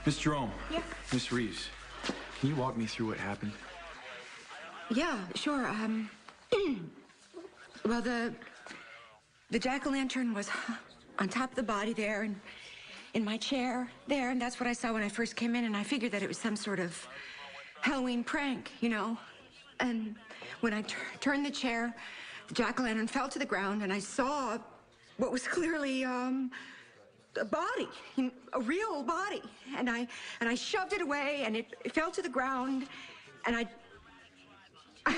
Miss Jerome. Yeah. Miss Reeves, can you walk me through what happened? Yeah, sure. Well, the jack-o'-lantern was on top of the body there and in my chair there, and that's what I saw when I first came in, and I figured that it was some sort of Halloween prank, you know? And when I turned the chair, the jack-o'-lantern fell to the ground, and I saw what was clearly, a body, a real body. And I shoved it away, and it fell to the ground, and I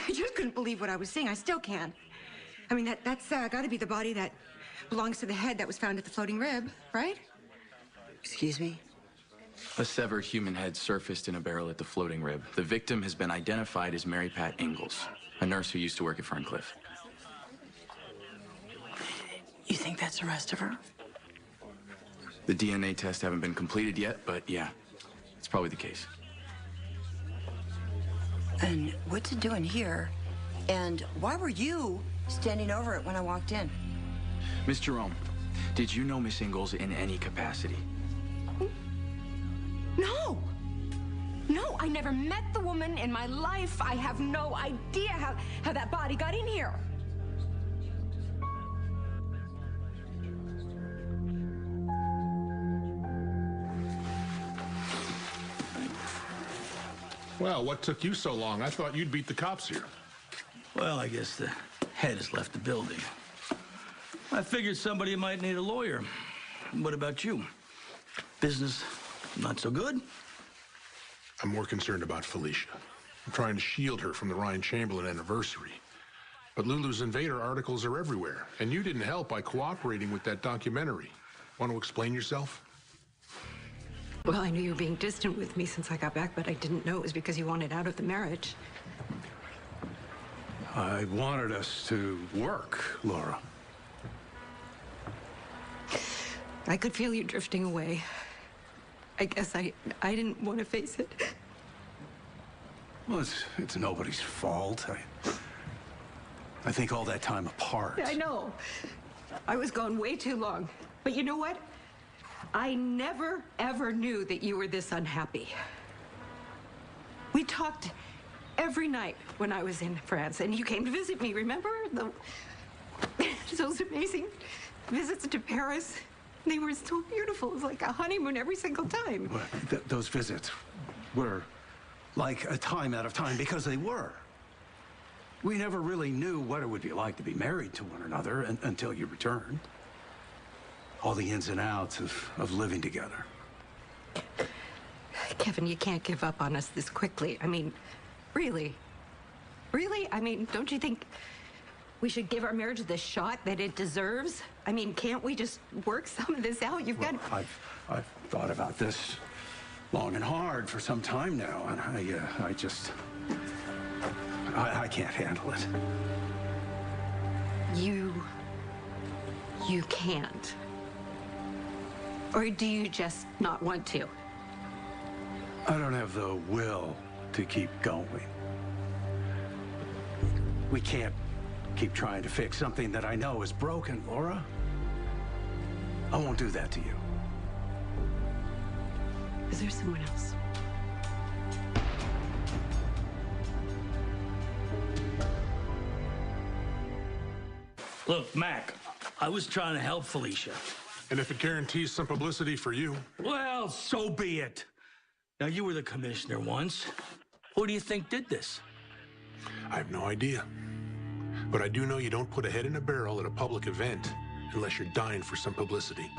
just couldn't believe what I was seeing. I still can't. I mean, that's got to be the body that belongs to the head that was found at the floating rib, right? Excuse me? A severed human head surfaced in a barrel at the floating rib. The victim has been identified as Mary Pat Ingalls, a nurse who used to work at Ferncliff. You think that's the rest of her? The DNA tests haven't been completed yet, but yeah, it's probably the case. And what's it doing here? And why were you standing over it when I walked in? Miss Jerome, did you know Miss Ingalls in any capacity? No. No, I never met the woman in my life. I have no idea how that body got in here. Well, what took you so long? I thought you'd beat the cops here. Well, I guess the head has left the building. I figured somebody might need a lawyer. What about you? Business not so good? I'm more concerned about Felicia. I'm trying to shield her from the Ryan Chamberlain anniversary. But Lulu's Invader articles are everywhere, and you didn't help by cooperating with that documentary. Want to explain yourself? Well, I knew you were being distant with me since I got back, but I didn't know it was because you wanted out of the marriage. I wanted us to work, Laura. I could feel you drifting away. I guess I didn't want to face it. Well, it's nobody's fault. I think all that time apart. I know. I was gone way too long. But you know what? I never, ever knew that you were this unhappy. We talked every night when I was in France, and you came to visit me, remember? Those amazing visits to Paris. They were so beautiful. It was like a honeymoon every single time. Well, those visits were like a time out of time because they were. We never really knew what it would be like to be married to one another until you returned. All the ins and outs of living together. Kevin, you can't give up on us this quickly. I mean, really? Really? I mean, don't you think we should give our marriage the shot that it deserves? I mean, can't we just work some of this out? You've got... I've thought about this long and hard for some time now, and I can't handle it. You can't. Or do you just not want to? I don't have the will to keep going. We can't keep trying to fix something that I know is broken, Laura. I won't do that to you. Is there someone else? Look, Mac, I was trying to help Felicia. And if it guarantees some publicity for you? Well, so be it. Now, you were the commissioner once. Who do you think did this? I have no idea. But I do know you don't put a head in a barrel at a public event unless you're dying for some publicity.